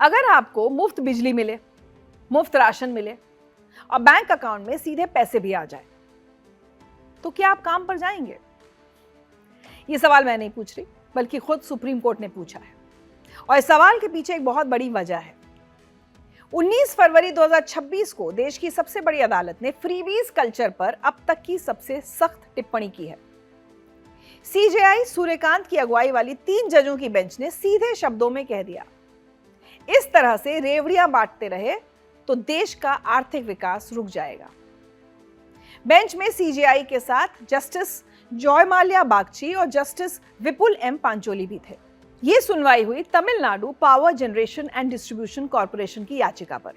अगर आपको मुफ्त बिजली मिले, मुफ्त राशन मिले और बैंक अकाउंट में सीधे पैसे भी आ जाए, तो क्या आप काम पर जाएंगे? ये सवाल मैं नहीं पूछ रही, बल्कि खुद सुप्रीम कोर्ट ने पूछा है। और इस सवाल के पीछे एक बहुत बड़ी वजह है। 19 फरवरी 2026 को देश की सबसे बड़ी अदालत ने फ्रीबीज कल्चर पर अब तक की सबसे सख्त टिप्पणी की है। सीजेआई सूर्यकांत की अगुवाई वाली 3 जजों की बेंच ने सीधे शब्दों में कह दिया, इस तरह से रेवड़ियां बांटते रहे तो देश का आर्थिक विकास रुक जाएगा। बेंच में सीजेआई के साथ जस्टिस जॉयमाल्या बागची और जस्टिस विपुल एम पांचोली भी थे। यह सुनवाई हुई Tamil Nadu power generation and distribution corporation की याचिका पर।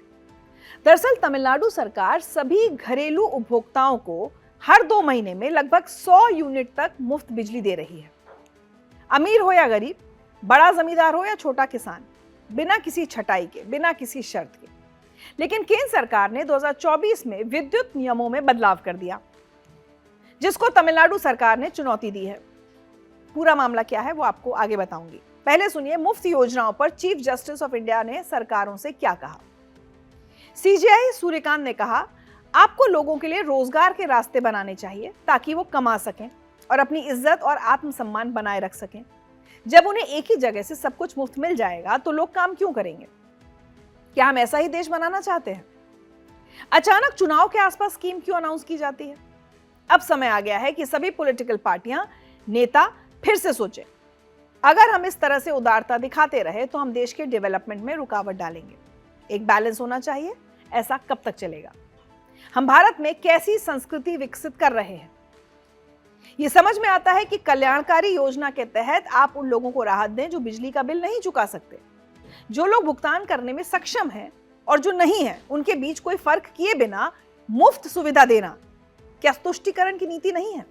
दरअसल तमिलनाडु सरकार सभी घरेलू उपभोक्ताओं को हर 2 महीने में लगभग 100 यूनिट तक मुफ्त बिजली दे रही है। अमीर हो या गरीब, बड़ा जमींदार हो या छोटा किसान, बिना किसी छटाई के, बिना किसी शर्त के। लेकिन केंद्र सरकार ने 2024 में विद्युत नियमों में बदलाव कर दिया, जिसको तमिलनाडु सरकार ने चुनौती दी है। पूरा मामला क्या है वो आपको आगे बताऊंगी। पहले सुनिए मुफ्त योजनाओं पर चीफ जस्टिस ऑफ इंडिया ने सरकारों से क्या कहा। सीजेआई सूर्यकांत ने कहा, आपको लोगों के लिए रोजगार के रास्ते बनाने चाहिए ताकि वो कमा सकें और अपनी इज्जत और आत्मसम्मान बनाए रख सकें। जब उन्हें एक ही जगह से सब कुछ मुफ्त मिल जाएगा तो लोग काम क्यों करेंगे? क्या हम ऐसा ही देश बनाना चाहते हैं? अचानक चुनाव के आसपास स्कीम क्यों अनाउंस की जाती है? अब समय आ गया है कि सभी पॉलिटिकल पार्टियां, नेता फिर से सोचें। अगर हम इस तरह से उदारता दिखाते रहे तो हम देश के डेवलपमेंट में रुकावट डालेंगे। एक बैलेंस होना चाहिए। ऐसा कब तक चलेगा? हम भारत में कैसी संस्कृति विकसित कर रहे हैं? यह समझ में आता है कि कल्याणकारी योजना के तहत आप उन लोगों को राहत दें जो बिजली का बिल नहीं चुका सकते। जो लोग भुगतान करने में सक्षम हैं और जो नहीं है, उनके बीच कोई फर्क किए बिना मुफ्त सुविधा देना क्या तुष्टीकरण की नीति नहीं है?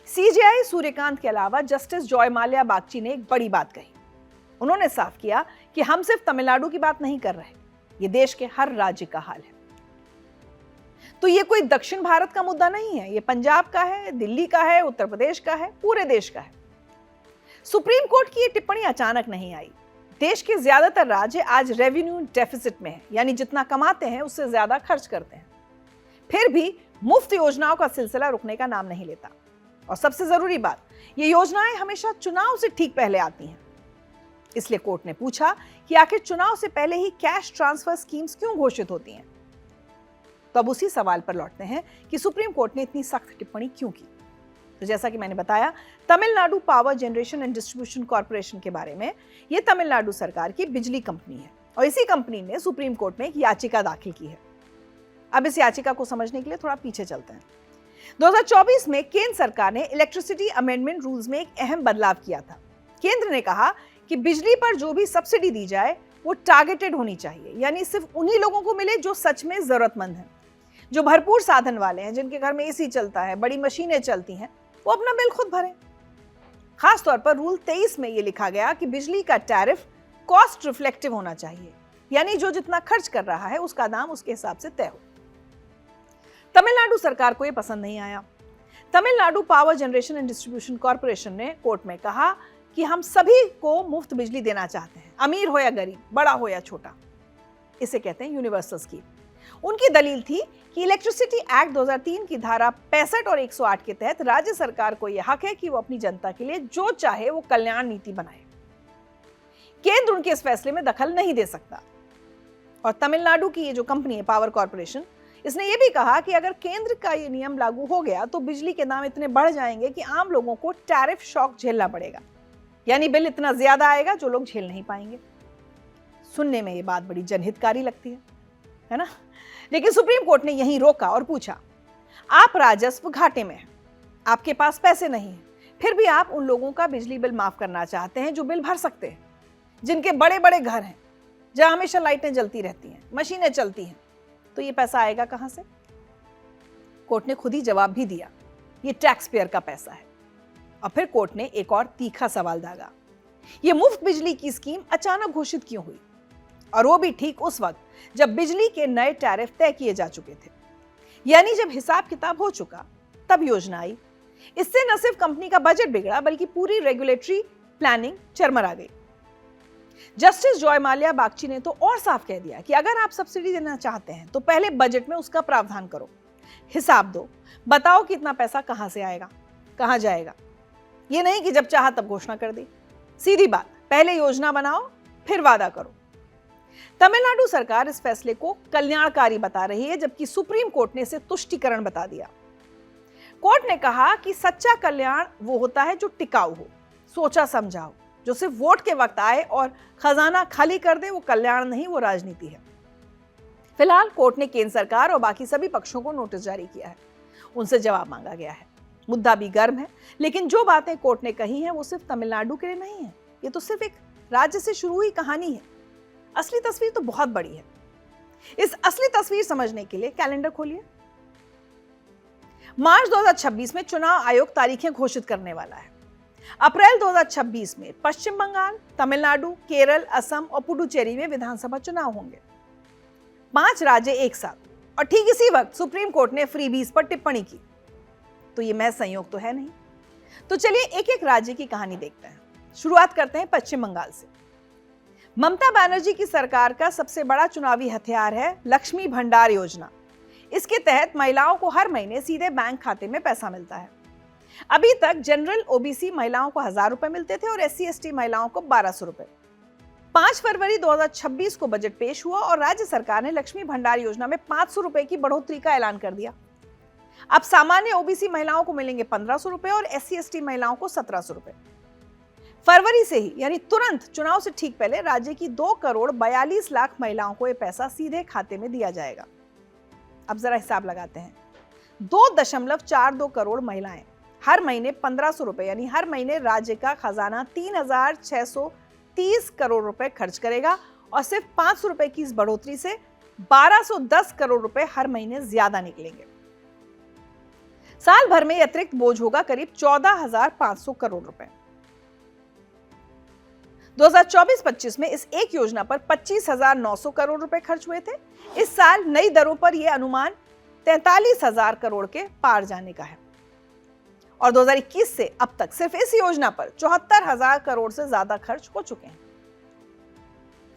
सीजेआई सूर्यकांत के अलावा जस्टिस जॉयमाल्या बागची ने एक बड़ी बात कही। उन्होंने साफ किया कि हम सिर्फ तमिलनाडु की बात नहीं कर रहे, ये देश के हर राज्य का हाल है। तो ये कोई दक्षिण भारत का मुद्दा नहीं है, ये पंजाब का है, दिल्ली का है, उत्तर प्रदेश का है, पूरे देश का है। सुप्रीम कोर्ट की ये टिप्पणी अचानक नहीं आई। देश के ज्यादातर राज्य आज रेवेन्यू डेफिसिट में है, यानी जितना कमाते हैं उससे ज्यादा खर्च करते हैं। फिर भी मुफ्त योजनाओं का सिलसिला रुकने का नाम नहीं लेता। और सबसे जरूरी बात, ये योजनाएं हमेशा चुनाव से ठीक पहले आती हैं। इसलिए कोर्ट ने पूछा कि आखिर चुनाव से पहले ही कैश ट्रांसफर स्कीम्स क्यों घोषित होती हैं? तो अब उसी सवाल पर लौटते हैं कि सुप्रीम कोर्ट ने इतनी सख्त टिप्पणी क्यों की। तो जैसा कि मैंने बताया, Tamil Nadu power generation and distribution corporation के बारे में, यह तमिलनाडु सरकार की बिजली कंपनी है और इसी कंपनी ने सुप्रीम कोर्ट में एक याचिका दाखिल की है। अब इस याचिका को समझने के लिए थोड़ा पीछे चलते हैं। 2024 में केंद्र सरकार ने इलेक्ट्रिसिटी अमेंडमेंट रूल्स में एक अहम बदलाव किया था। केंद्र ने कहा कि बिजली पर जो भी सब्सिडी दी जाए वो टारगेटेड होनी चाहिए, यानी सिर्फ उन्हीं लोगों को मिले जो सच में जरूरतमंद हैं, जो भरपूर साधन वाले हैं, जिनके घर में एसी चलता है, बड़ी मशीनें चलती हैं, वो अपना बिल खुद भरें। खास तौर पर रूल 23 में ये लिखा गया कि बिजली का टैरिफ कॉस्ट रिफ्लेक्टिव होना चाहिए, यानी जो जितना खर्च कर रहा है उसका दाम उसके हिसाब से तय हो। तमिलनाडु सरकार को यह पसंद नहीं आया। Tamil Nadu power generation and distribution corporation ने कोर्ट में कहा कि हम सभी को मुफ्त बिजली देना चाहते हैं, अमीर हो या गरीब, बड़ा हो या छोटा। इसे कहते हैं यूनिवर्सल स्कीम। उनकी दलील थी कि इलेक्ट्रिसिटी एक्ट 2003 की धारा 65 और 108 के तहत राज्य सरकार को यह हक है कि वो अपनी जनता के लिए जो चाहे वो कल्याण नीति बनाए। केंद्र उनके इस फैसले में दखल नहीं दे सकता। और तमिलनाडु की ये जो कंपनी है पावर कॉर्पोरेशन, इसने ये भी कहा कि अगर केंद्र का ये नियम लागू हो गया तो बिजली के दाम इतने बढ़ जाएंगे कि आम लोगों को टैरिफ शॉक झेलना पड़ेगा, यानी बिल इतना ज्यादा आएगा जो लोग झेल नहीं पाएंगे। सुनने में ये बात बड़ी जनहितकारी लगती है ना? लेकिन सुप्रीम कोर्ट ने यहीं रोका और पूछा, आप राजस्व घाटे में हैं, आपके पास पैसे नहीं हैं, फिर भी आप उन लोगों का बिजली बिल माफ करना चाहते हैं जो बिल भर सकते हैं, जिनके बड़े बड़े घर हैं, जहां हमेशा लाइटें जलती रहती हैं, मशीनें चलती हैं, तो ये पैसा आएगा कहां से? कोर्ट ने खुद ही जवाब भी दिया, ये टैक्स पेयर का पैसा है। और फिर कोर्ट ने एक और तीखा सवाल दागा, ये मुफ्त बिजली की स्कीम अचानक घोषित क्यों हुई, और वो भी ठीक उस वक्त जब बिजली के नए टैरिफ तय किए जा चुके थे, यानी जब हिसाब किताब हो चुका तब योजना आई। इससे न सिर्फ कंपनी का बजट बिगड़ा बल्कि पूरी रेगुलेटरी प्लानिंग चरमरा गई। जस्टिस जॉय माल्या बागची ने तो और साफ कह दिया कि अगर आप सब्सिडी देना चाहते हैं तो पहले बजट में उसका प्रावधान करो, हिसाब दो, बताओ कि इतना पैसा कहां से आएगा, कहां जाएगा। ये नहीं कि जब चाहा तब घोषणा कर दी। सीधी बात, पहले योजना बनाओ फिर वादा करो। तमिलनाडु सरकार इस फैसले को कल्याणकारी बता रही है, जबकि सुप्रीम कोर्ट ने इसे तुष्टीकरण बता दिया। कोर्ट ने कहा कि सच्चा कल्याण वो होता है जो टिकाऊ हो, सोचा समझा हो। जो सिर्फ वोट के वक्त आए और खजाना खाली कर दे वो कल्याण नहीं, वो राजनीति है। फिलहाल कोर्ट ने केंद्र सरकार और बाकी सभी पक्षों को नोटिस जारी किया है, उनसे जवाब मांगा गया है। मुद्दा भी गर्म है, लेकिन जो बातें कोर्ट ने कही हैं वो सिर्फ तमिलनाडु के लिए नहीं है। ये तो सिर्फ एक राज्य से शुरू हुई कहानी है। असली तस्वीर तो बहुत बड़ी है। इस असली तस्वीर समझने के लिए कैलेंडर खोलिए। मार्च 2026 में चुनाव आयोग तारीखें घोषित करने वाला है। अप्रैल 2026 में पश्चिम बंगाल, तमिलनाडु, केरल, असम और पुडुचेरी में विधानसभा चुनाव होंगे। 5 राज्य एक साथ। और ठीक इसी वक्त सुप्रीम कोर्ट ने फ्रीबीज पर टिप्पणी की। तो ये महज संयोग तो है नहीं। तो चलिए एक एक राज्य की कहानी देखते हैं। शुरुआत करते हैं पश्चिम बंगाल से। ममता बनर्जी की सरकार का सबसे बड़ा चुनावी हथियार है लक्ष्मी भंडार योजना। इसके तहत महिलाओं को हर महीने सीधे बैंक खाते में पैसा मिलता है। अभी तक जनरल ओबीसी महिलाओं को 1000 रुपए मिलते थे और SC/ST महिलाओं को 1200 रुपए। 5 फरवरी 2026 को बजट पेश हुआ और राज्य सरकार ने लक्ष्मी भंडार योजना में 500 रुपए की बढ़ोतरी का ऐलान कर दिया। अब सामान्य ओबीसी महिलाओं को मिलेंगे 1500 रुपए और SC/ST महिलाओं को 1700 रुपए। फरवरी से ही यानी तुरंत चुनाव से ठीक पहले राज्य की 2 करोड़ 42 लाख महिलाओं को यह पैसा सीधे खाते में दिया जाएगा। अब जरा हिसाब लगाते हैं। 2.42 करोड़ महिलाएं हर महीने 1500 रुपए यानी हर महीने राज्य का खजाना 3630 करोड़ रुपए खर्च करेगा और सिर्फ 500 रुपए की इस बढ़ोतरी से 1210 करोड़ रुपए हर महीने ज्यादा निकलेंगे। साल भर में अतिरिक्त बोझ होगा करीब 14,500 करोड़ रुपए। 2024-25 में इस एक योजना पर 25,900 करोड़ रुपए खर्च हुए थे। इस साल नई दरों पर यह अनुमान 43,000 करोड़ के पार जाने का है। और 2021 से अब तक सिर्फ इस योजना पर 74,000 करोड़ से ज्यादा खर्च हो चुके हैं।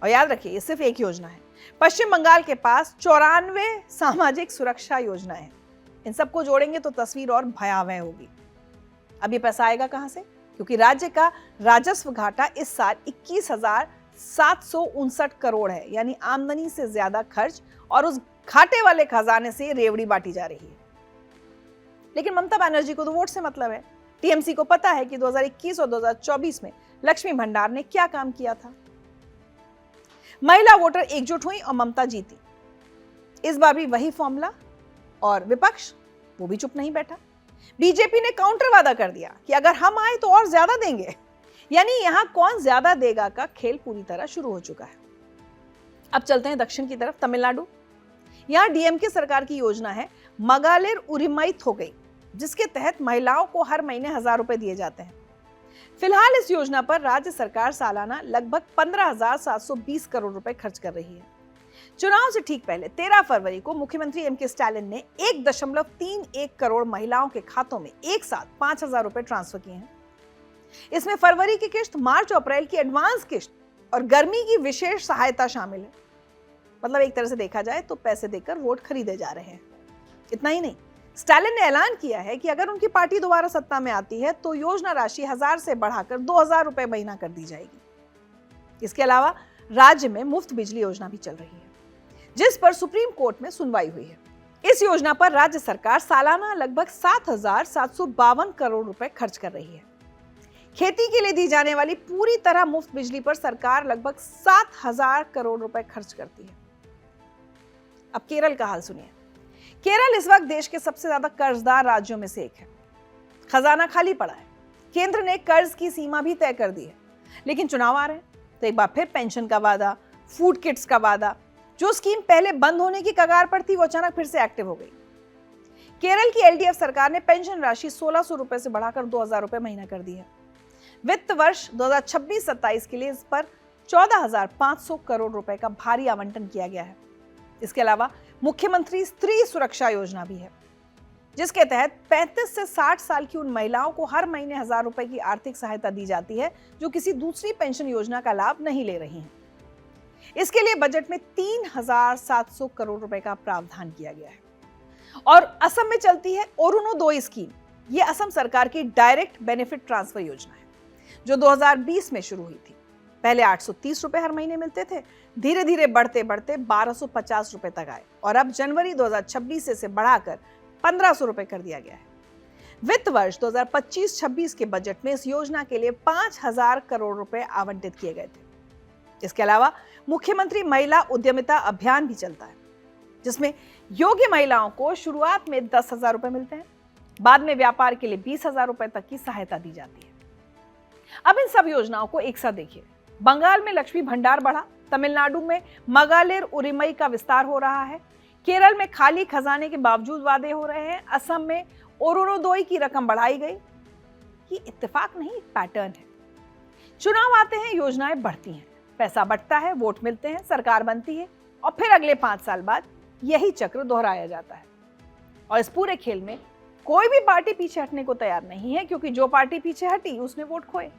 और याद रखिए, ये सिर्फ एक योजना है। पश्चिम बंगाल के पास 94 सामाजिक सुरक्षा योजनाएं हैं। इन सबको जोड़ेंगे तो तस्वीर और भयावह होगी। अब ये पैसा आएगा कहां से? क्योंकि राज्य का राजस्व घाटा इस साल 21,759 करोड़ है, यानी आमदनी से ज्यादा खर्च, और उस घाटे वाले खजाने से रेवड़ी बांटी जा रही है। लेकिन ममता बनर्जी को तो वोट से मतलब है। टीएमसी को पता है कि 2021 और 2024 में लक्ष्मी भंडार ने क्या काम किया था। महिला वोटर एकजुट हुई और ममता जीती। इस बार भी वही फॉर्मूला, और विपक्ष वो भी चुप नहीं बैठा। बीजेपी ने काउंटर वादा कर दिया कि अगर हम आए तो और ज्यादा देंगे। यानी यहां कौन ज्यादा देगा का खेल पूरी तरह शुरू हो चुका है। अब चलते हैं दक्षिण की तरफ, तमिलनाडु। यहां डीएमके सरकार की योजना है मगालेर उरिमाई थोगई, जिसके तहत महिलाओं को हर महीने 1000 रुपए दिए जाते हैं। फिलहाल इस योजना पर राज्य सरकार सालाना लगभग 15,720 करोड़ रुपए खर्च कर रही है। चुनाव से ठीक पहले 13 फरवरी को मुख्यमंत्री एमके स्टालिन ने 1.31 करोड़ महिलाओं के खातों में एक साथ 5,000 रुपए ट्रांसफर किए हैं। इसमें फरवरी की किश्त, मार्च और अप्रैल की एडवांस किश्त और गर्मी की विशेष सहायता शामिल है। मतलब एक तरह से देखा जाए तो पैसे देकर वोट खरीदे जा रहे हैं। इतना ही नहीं, स्टालिन ने ऐलान किया है कि अगर उनकी पार्टी दोबारा सत्ता में आती है तो योजना राशि 1000 से बढ़ाकर 2000 रुपए महीना कर दी जाएगी। इसके अलावा राज्य में मुफ्त बिजली योजना भी चल रही है, जिस पर सुप्रीम कोर्ट में सुनवाई हुई है। इस योजना पर राज्य सरकार सालाना लगभग 7,752 करोड़ रुपए खर्च कर रही है। खेती के लिए दी जाने वाली पूरी तरह मुफ्त बिजली पर सरकार लगभग 7,000 करोड़ रुपए खर्च करती है। अब केरल का हाल सुनिए। केरल इस वक्त देश के सबसे ज्यादा कर्जदार राज्यों में से एक है। खजाना खाली पड़ा है। केंद्र ने कर्ज की सीमा भी तय कर दी है, लेकिन चुनाव आ रहे हैं तो एक बार फिर पेंशन का वादा, फूड किट्स का वादा, जो स्कीम पहले बंद होने की कगार पर थी, वो अचानक फिर से एक्टिव हो गई। केरल की एलडीएफ सरकार ने पेंशन राशि 1,600 रुपए से बढ़ाकर 2,000 रुपए महीना कर दी है। वित्त वर्ष 2026-27 के लिए इस पर 14,500 करोड़ रुपए का भारी आवंटन किया गया है। इसके अलावा मुख्यमंत्री स्त्री सुरक्षा योजना भी है। जिसके तहत 35 से 60 साल की उन महिलाओं को हर महीने 1,000 रुपए की आर्थिक सहायता दी जाती है जो किसी दूसरी पेंशन योजना का लाभ नहीं ले रही हैं। इसके लिए बजट में 3,700 करोड़ रुपए का प्रावधान किया गया है। और असम में चलती है अरुणोदय स्कीम। यह असम सरकार की डायरेक्ट बेनिफिट ट्रांसफर योजना है जो 2020 में शुरू हुई थी। पहले 830 रुपए हर महीने मिलते थे, धीरे धीरे बढ़ते बढ़ते 1,250 रुपए तक आए और अब जनवरी 2026 से इसे बढ़ाकर 1,500 रुपए कर दिया गया है। वित्त वर्ष 2025-26 के बजट में इस योजना के लिए 5,000 करोड़ रुपए आवंटित किए गए थे। इसके अलावा मुख्यमंत्री महिला उद्यमिता अभियान भी चलता है, जिसमें योग्य महिलाओं को शुरुआत में 10,000 रुपए मिलते हैं, बाद में व्यापार के लिए 20,000 रुपए तक की सहायता दी जाती है। अब इन सब योजनाओं को एक साथ देखिए। बंगाल में लक्ष्मी भंडार बढ़ा, तमिलनाडु में मगालेर उरिमई का विस्तार हो रहा है, केरल में खाली खजाने के बावजूद वादे हो रहे हैं, असम में अरुणोदय की रकम बढ़ाई गई। ये इत्तेफाक नहीं, एक पैटर्न है। चुनाव आते हैं, योजनाएं बढ़ती हैं, पैसा बढ़ता है, वोट मिलते हैं, सरकार बनती है और फिर अगले 5 साल बाद यही चक्र दोहराया जाता है। और इस पूरे खेल में कोई भी पार्टी पीछे हटने को तैयार नहीं है, क्योंकि जो पार्टी पीछे हटी उसने वोट खोए।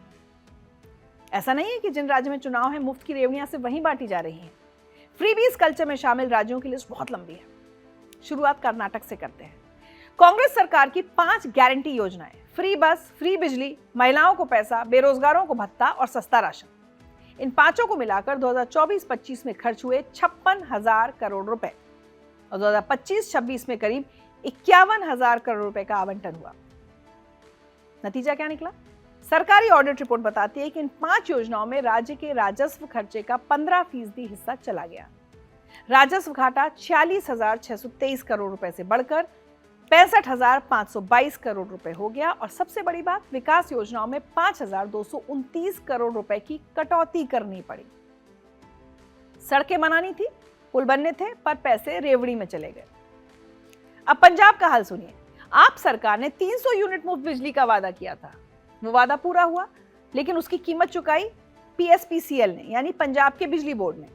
ऐसा नहीं है कि जिन राज्यों में चुनाव है मुफ्त की रेवड़ियां सिर्फ वहीं बांटी जा रही हैं। फ्रीबीज कल्चर में शामिल राज्यों की लिस्ट बहुत लंबी है। शुरुआत कर्नाटक से करते हैं। कांग्रेस सरकार की 5 गारंटी योजनाएं, फ्री बस, फ्री बिजली, महिलाओं को पैसा, बेरोजगारों को भत्ता और सस्ता राशन, इन पांचों को मिलाकर 2024-25 में खर्च हुए 56,000 करोड़ रुपए और 2025-26 में करीब 51,000 करोड़ रुपए का आवंटन हुआ। नतीजा क्या निकला? सरकारी ऑडिट रिपोर्ट बताती है कि इन 5 योजनाओं में राज्य के राजस्व खर्चे का 15% हिस्सा चला गया। राजस्व घाटा 46,623 करोड़ रुपए से बढ़कर 65,522 करोड़ रुपए हो गया और सबसे बड़ी बात, विकास योजनाओं में 5,229 करोड़ रुपए की कटौती करनी पड़ी। सड़कें बनानी थी, पुल बनने थे, पर पैसे रेवड़ी में चले गए। अब पंजाब का हाल सुनिए। आप सरकार ने 300 यूनिट मुफ्त बिजली का वादा किया था, वो वादा पूरा हुआ, लेकिन उसकी कीमत चुकाई PSPCL ने, यानी पंजाब के बिजली बोर्ड ने।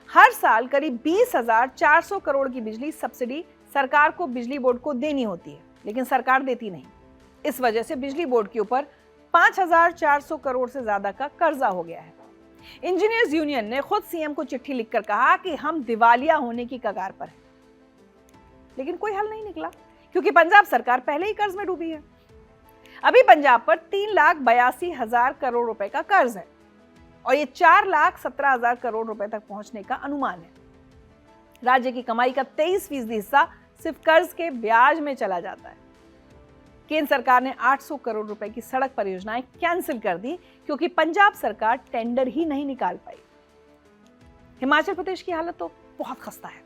हर साल करीब 20,400 करोड़ की बिजली सब्सिडी सरकार को बिजली बोर्ड को देनी होती है, लेकिन सरकार देती नहीं। इस वजह से बिजली बोर्ड के ऊपर 5,400 करोड़ से ज्यादा का कर्जा हो गया है। इंजीनियर्स यूनियन ने खुद सीएम को चिट्ठी लिखकर कहा कि हम दिवालिया होने की कगार पर हैं, लेकिन कोई हल नहीं निकला, क्योंकि पंजाब सरकार पहले ही कर्ज में डूबी है। अभी पंजाब पर 3,82,000 करोड़ रुपए का कर्ज है और ये 4,17,000 करोड़ रुपए तक पहुंचने का अनुमान है। राज्य की कमाई का 23% हिस्सा सिर्फ कर्ज के ब्याज में चला जाता है। केंद्र सरकार ने 800 करोड़ रुपए की सड़क परियोजनाएं कैंसिल कर दी, क्योंकि पंजाब सरकार टेंडर ही नहीं निकाल पाई। हिमाचल प्रदेश की हालत तो बहुत खस्ता है।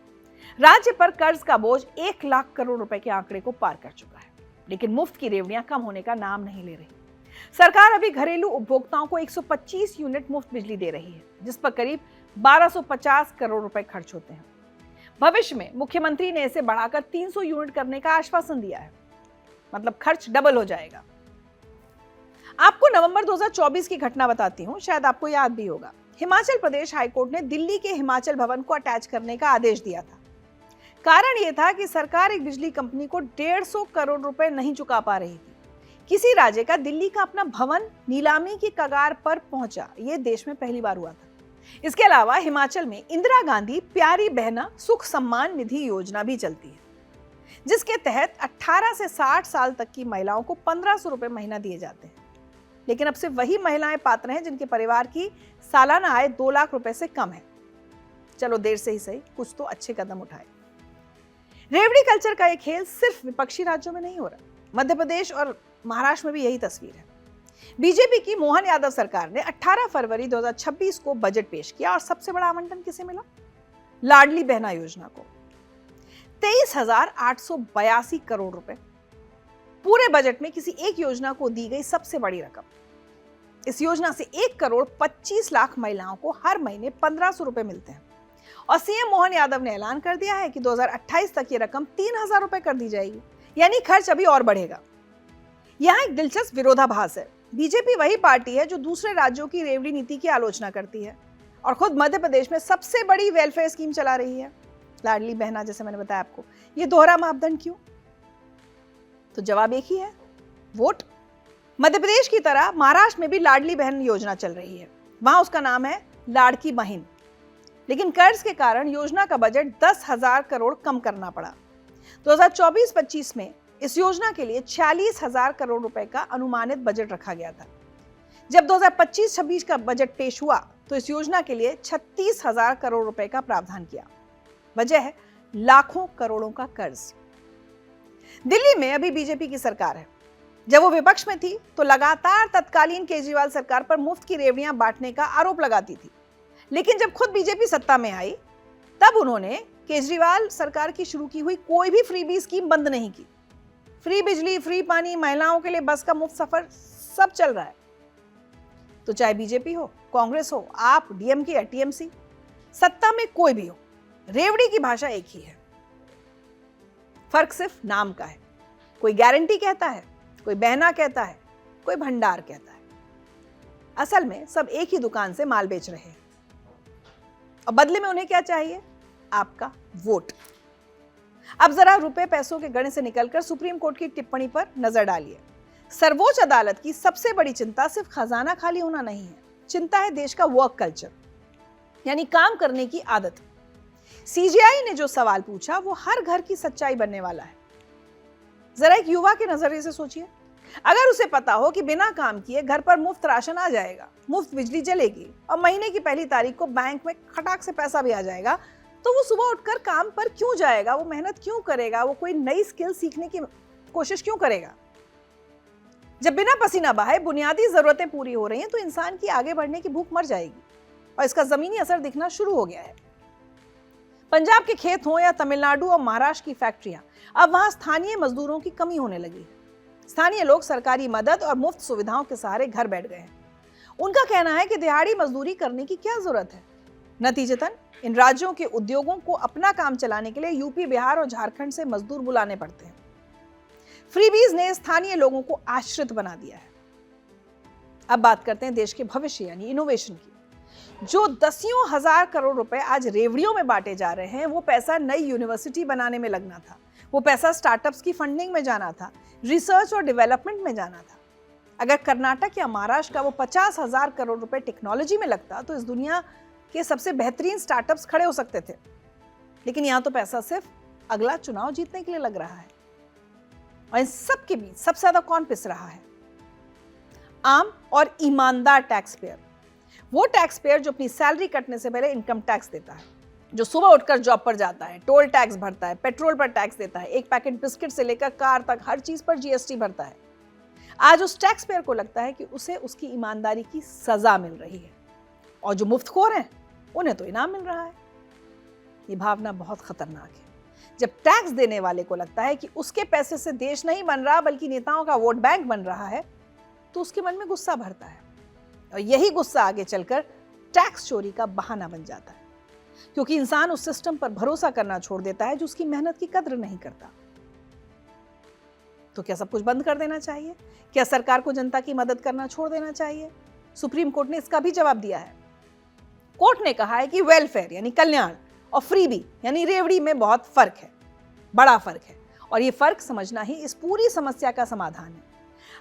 राज्य पर कर्ज का बोझ 1 लाख करोड़ रुपए के आंकड़े को पार कर चुका है, लेकिन मुफ्त की रेवड़ियां कम होने का नाम नहीं ले रही। सरकार अभी घरेलू उपभोक्ताओं को 125 यूनिट मुफ्त बिजली दे रही है, जिस पर करीब 1,250 करोड़ रुपए खर्च होते हैं। भविष्य में मुख्यमंत्री ने इसे बढ़ाकर 300 यूनिट करने का आश्वासन दिया है, मतलब खर्च डबल हो जाएगा। आपको नवंबर 2024 की घटना बताती हूं, शायद आपको याद भी होगा। हिमाचल प्रदेश हाईकोर्ट ने दिल्ली के हिमाचल भवन को अटैच करने का आदेश दिया था। कारण यह था कि सरकार एक बिजली कंपनी को 150 करोड़ रुपए नहीं चुका पा रही थी। किसी राज्य का दिल्ली का अपना भवन नीलामी की कगार पर पहुंचा, यह देश में पहली बार हुआ था। इसके अलावा हिमाचल में इंदिरा गांधी प्यारी बहना सुख सम्मान निधि योजना भी चलती है, जिसके तहत 18 से 60 साल तक की महिलाओं को 1,500 रुपए महीना दिए जाते हैं। लेकिन अब सिर्फ वही महिलाएं पात्र हैं जिनके परिवार की सालाना आय 2 लाख रुपए से कम है। चलो देर से ही सही, कुछ तो अच्छे कदम उठाए। रेवड़ी कल्चर का यह खेल सिर्फ विपक्षी राज्यों में नहीं हो रहा, मध्य प्रदेश और महाराष्ट्र में भी यही तस्वीर है। बीजेपी की मोहन यादव सरकार ने 18 फरवरी 2026 को बजट पेश किया और सबसे बड़ा आवंटन किसे मिला? लाडली बहना योजना को 23,882 करोड़ रुपए। पूरे बजट में किसी एक योजना को दी गई सबसे बड़ी रकम। इस योजना से 1,25,00,000 महिलाओं को हर महीने 1,500 रुपए मिलते हैं और सीएम मोहन यादव ने ऐलान कर दिया है कि 2028 तक ये रकम 3,000 रुपए कर दी जाएगी, यानी खर्च अभी और बढ़ेगा। यहाँ एक दिलचस्प विरोधाभास है। बीजेपी वही पार्टी है जो दूसरे राज्यों की रेवड़ी नीति की आलोचना करती है और खुद मध्य प्रदेश में सबसे बड़ी वेलफेयर स्कीम चला रही है, लाडली बहना, जैसे मैंने बताया आपको। ये दोहरा मापदंड क्यों? तो जवाब एक ही है, वोट। मध्य प्रदेश की तरह महाराष्ट्र में भी लाडली बहन योजना चल रही है। वहां उसका नाम है लाड़की बहन, लेकिन कर्ज के कारण योजना का बजट 10,000 करोड़ कम करना पड़ा। 2024-25 में इस योजना के लिए 46,000 करोड़ रुपए का अनुमानित बजट रखा गया था। जब 2025-26 का बजट पेश हुआ तो इस योजना के लिए 36,000 करोड़ रुपए का प्रावधान किया। वजह है लाखों करोड़ों का कर्ज। दिल्ली में अभी बीजेपी की सरकार है। जब वो विपक्ष में थी तो लगातार तत्कालीन केजरीवाल सरकार पर मुफ्त की रेवड़ियां बांटने का आरोप लगाती थी, लेकिन जब खुद बीजेपी सत्ता में आई तब उन्होंने केजरीवाल सरकार की शुरू की हुई कोई भी फ्रीबी स्कीम बंद नहीं की। फ्री बिजली, फ्री पानी, महिलाओं के लिए बस का मुफ्त सफर, सब चल रहा है। तो चाहे बीजेपी हो, कांग्रेस हो, आप, डीएमके या टीएमसी, सत्ता में कोई भी हो, रेवड़ी की भाषा एक ही है। फर्क सिर्फ नाम का है। कोई गारंटी कहता है, कोई बहना कहता है, कोई भंडार कहता है। असल में सब एक ही दुकान से माल बेच रहे हैं और बदले में उन्हें क्या चाहिए? आपका वोट। अब जरा रुपए पैसों के गणित से निकलकर सुप्रीम कोर्ट की टिप्पणी पर नजर डालिए। सर्वोच्च अदालत की सबसे बड़ी चिंता सिर्फ खजाना खाली होना नहीं है, चिंता है देश का वर्क कल्चर, यानी काम करने की आदत। सीजेआई ने जो सवाल पूछा वो हर घर की सच्चाई बनने वाला है। जरा एक युवा के नजरिए से सोचिए, अगर उसे पता हो कि बिना काम किए घर पर मुफ्त राशन आ जाएगा, मुफ्त बिजली जलेगी और महीने की पहली तारीख को बैंक में खटाक से पैसा भी आ जाएगा, तो वो सुबह उठकर काम पर क्यों जाएगा? वो मेहनत क्यों करेगा? वो कोई नई स्किल सीखने की कोशिश क्यों करेगा? जब बिना पसीना बहाए बुनियादी जरूरतें पूरी हो रही हैं तो इंसान की आगे बढ़ने की भूख मर जाएगी और इसका जमीनी असर दिखना शुरू हो गया है। पंजाब के खेत हों या तमिलनाडु और महाराष्ट्र की फैक्ट्रियां, अब वहां स्थानीय मजदूरों की कमी होने लगी है। स्थानीय लोग सरकारी मदद और मुफ्त सुविधाओं के सहारे घर बैठ गए हैं। उनका कहना है कि दिहाड़ी मजदूरी करने की क्या जरूरत है। नतीजतन इन राज्यों के उद्योगों को अपना काम चलाने के लिए यूपी, बिहार और झारखंड से मजदूर बुलाने पड़ते हैं। फ्रीबीज ने स्थानीय लोगों को आश्रित बना दिया है। अब बात करते हैं देश के भविष्य यानी इनोवेशन की। जो दसियों हजार करोड़ रुपए आज रेवड़ियों में बांटे जा रहे हैं, वो पैसा नई यूनिवर्सिटी बनाने में लगना था, वो पैसा स्टार्टअप्स की फंडिंग में जाना था, रिसर्च और डेवलपमेंट में जाना था। अगर कर्नाटक या महाराष्ट्र का वो 50,000 करोड़ रुपए टेक्नोलॉजी में लगता तो इस दुनिया के सबसे बेहतरीन स्टार्टअप्स खड़े हो सकते थे। लेकिन यहाँ तो पैसा सिर्फ अगला चुनाव जीतने के लिए लग रहा है। और इन सब के बीच सबसे ज्यादा कौन पिस रहा है? आम और ईमानदार टैक्स पेयर। वो टैक्स पेयर जो अपनी सैलरी कटने से पहले इनकम टैक्स देता है, जो सुबह उठकर जॉब पर जाता है, टोल टैक्स भरता है, पेट्रोल पर टैक्स देता है, एक पैकेट बिस्किट से लेकर कार तक हर चीज पर जीएसटी भरता है। आज उस टैक्स पेयर को लगता है कि उसे उसकी ईमानदारी की सजा मिल रही है और जो मुफ्तखोर हैं उन्हें तो इनाम मिल रहा है। ये भावना बहुत खतरनाक है। जब टैक्स देने वाले को लगता है कि उसके पैसे से देश नहीं बन रहा बल्कि नेताओं का वोट बैंक बन रहा है, तो उसके मन में गुस्सा भरता है और यही गुस्सा आगे चलकर टैक्स चोरी का बहाना बन जाता है, क्योंकि इंसान उस सिस्टम पर भरोसा करना छोड़ देता है जो उसकी मेहनत की कद्र नहीं करता। तो क्या सब कुछ बंद कर देना चाहिए? क्या सरकार को जनता की मदद करना छोड़ देना चाहिए? सुप्रीम कोर्ट ने इसका भी जवाब दिया है। कोर्ट ने कहा है कि वेलफेयर यानी कल्याण और फ्रीबी यानी रेवड़ी में बहुत फर्क है, बड़ा फर्क है, और ये फर्क समझना ही इस पूरी समस्या का समाधान है।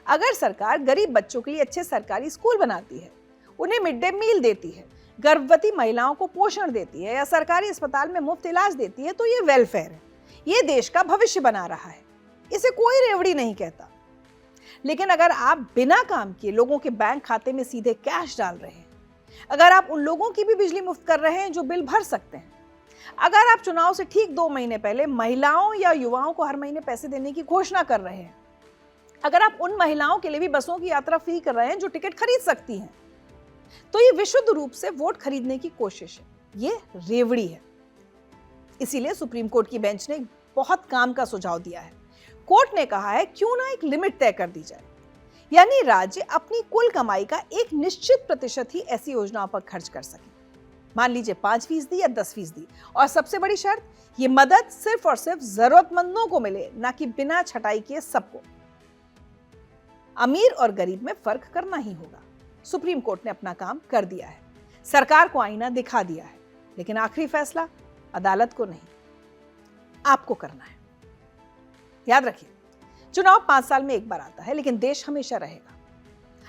अगर सरकार गरीब बच्चों के लिए अच्छे सरकारी स्कूल बनाती है, उन्हें मिड डे मील देती है, गर्भवती महिलाओं को पोषण देती है या सरकारी अस्पताल में मुफ्त इलाज देती है, तो ये वेलफेयर है, ये देश का भविष्य बना रहा है। इसे कोई रेवड़ी नहीं कहता। लेकिन अगर आप बिना काम किए लोगों के बैंक खाते में सीधे कैश डाल रहे हैं, अगर आप उन लोगों की भी बिजली मुफ्त कर रहे हैं जो बिल भर सकते हैं, अगर आप चुनाव से ठीक 2 महीने पहले महिलाओं या युवाओं को हर महीने पैसे देने की घोषणा कर रहे हैं, अगर आप उन महिलाओं के लिए भी बसों की यात्रा फ्री कर रहे हैं जो टिकट खरीद सकती हैं, तो ये विशुद्ध रूप से वोट खरीदने की कोशिश है। ये रेवड़ी है। इसीलिए सुप्रीम कोर्ट की बेंच ने बहुत काम का सुझाव दिया है। कोर्ट ने कहा है क्यों ना एक लिमिट तय कर दी जाए, यानी राज्य अपनी कुल कमाई का एक निश्चित प्रतिशत ही ऐसी योजनाओं पर खर्च कर सके। मान लीजिए 5% या 10%। और सबसे बड़ी शर्त, ये मदद सिर्फ और सिर्फ जरूरतमंदों को मिले, ना कि बिना छटाई किए सबको। अमीर और गरीब में फर्क करना ही होगा। सुप्रीम कोर्ट ने अपना काम कर दिया है, सरकार को आईना दिखा दिया है, लेकिन आखिरी फैसला अदालत को नहीं, आपको करना है। याद रखिए, चुनाव 5 साल में एक बार आता है, लेकिन देश हमेशा रहेगा।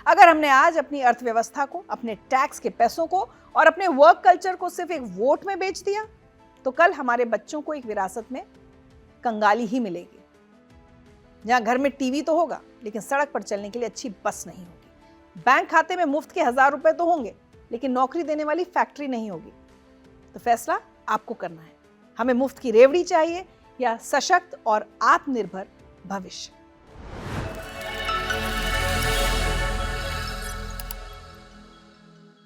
अगर हमने आज अपनी अर्थव्यवस्था को, अपने टैक्स के पैसों को और अपने वर्क कल्चर को सिर्फ एक वोट में बेच दिया, तो कल हमारे बच्चों को एक विरासत में कंगाली ही मिलेगी, जहां घर में टीवी तो होगा लेकिन सड़क पर चलने के लिए अच्छी बस नहीं होगी, बैंक खाते में मुफ्त के 1000 रुपए तो होंगे लेकिन नौकरी देने वाली फैक्ट्री नहीं होगी। तो फैसला आपको करना है, हमें मुफ्त की रेवड़ी चाहिए या सशक्त और आत्मनिर्भर भविष्य।